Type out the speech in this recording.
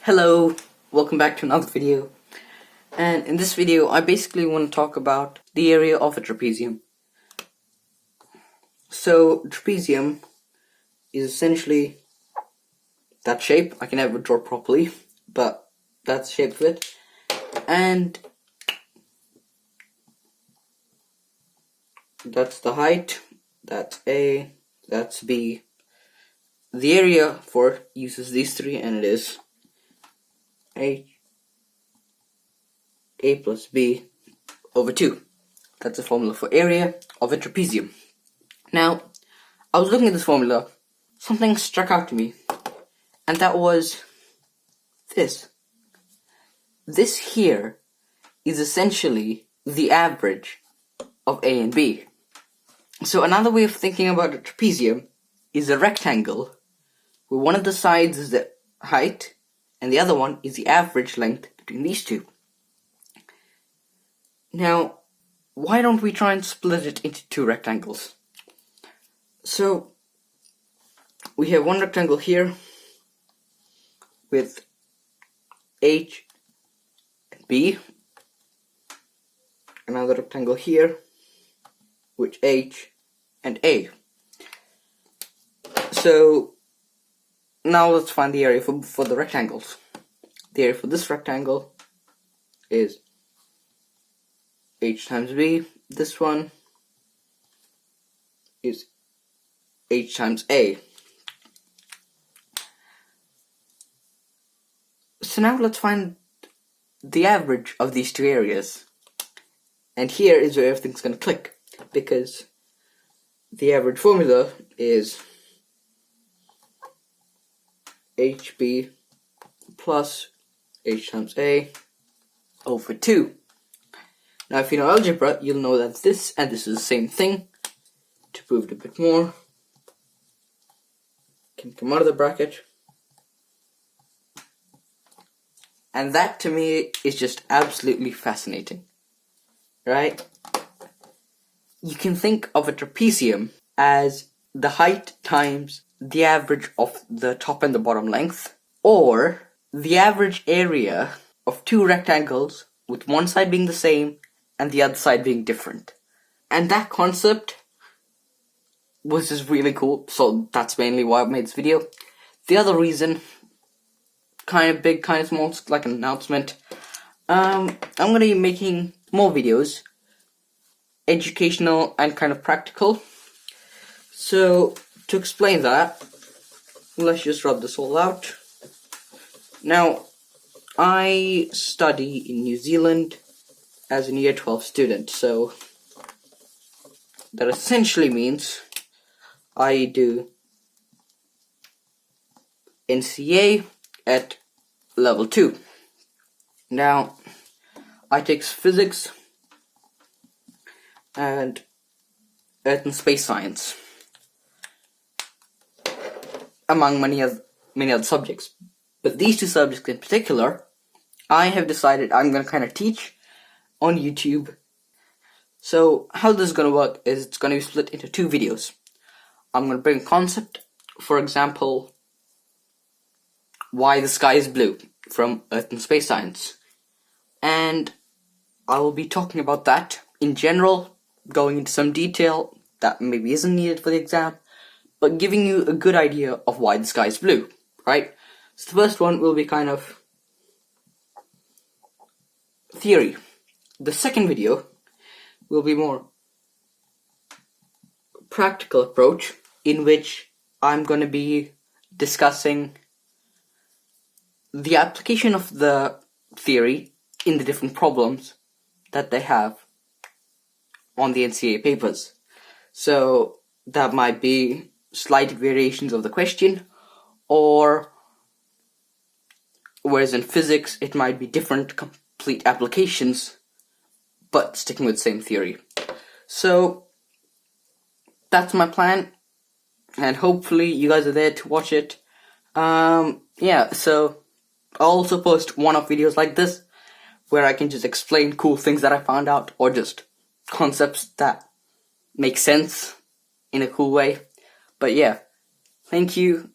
Hello, welcome back to another video. And in this video I basically want to talk about the area of a trapezium. So trapezium is essentially that shape. I can never draw properly, but that's the shape of it. And that's the height, that's A, that's B. The area for it uses these three, and it is A plus B over 2. That's the formula for area of a trapezium. Now, I was looking at this formula, something struck out to me, and that was this. This here is essentially the average of A and B. So another way of thinking about a trapezium is a rectangle where one of the sides is the height and the other one is the average length between these two. Now, why don't we try and split it into two rectangles? So, we have one rectangle here with H and B, another rectangle here with H and A. So, now let's find the area for the rectangles. The area for this rectangle is H times B. This one is H times A. So now let's find the average of these two areas. And here is where everything's going to click, because the average formula is HB plus H times A over 2. Now if you know algebra, you'll know that this and this is the same thing. To prove it a bit more, can come out of the bracket. And that to me is just absolutely fascinating, right? You can think of a trapezium as the height times the average of the top and the bottom length, or the average area of two rectangles with one side being the same and the other side being different. And that concept was just really cool, so that's mainly why I made this video. The other reason, kind of big, kind of small, it's like an announcement. I'm going to be making more videos, educational and kind of practical. So, to explain that, let's just rub this all out. Now, I study in New Zealand as an year 12 student, so that essentially means I do NCEA at level 2. Now, I take physics and earth and space science, among many other subjects. But these two subjects in particular, I have decided I'm going to kind of teach on YouTube. So how this is going to work is it's going to be split into two videos. I'm going to bring a concept, for example, why the sky is blue from earth and space science. And I will be talking about that in general, going into some detail that maybe isn't needed for the exam, but giving you a good idea of why the sky is blue, right? So the first one will be kind of theory. The second video will be more practical approach, in which I'm going to be discussing the application of the theory in the different problems that they have on the NCEA papers. So that might be slight variations of the question, or whereas in physics it might be different complete applications, but sticking with the same theory. So that's my plan, and hopefully you guys are there to watch it. Yeah, so I'll also post one-off videos like this, where I can just explain cool things that I found out, or just concepts that make sense in a cool way. But yeah, thank you.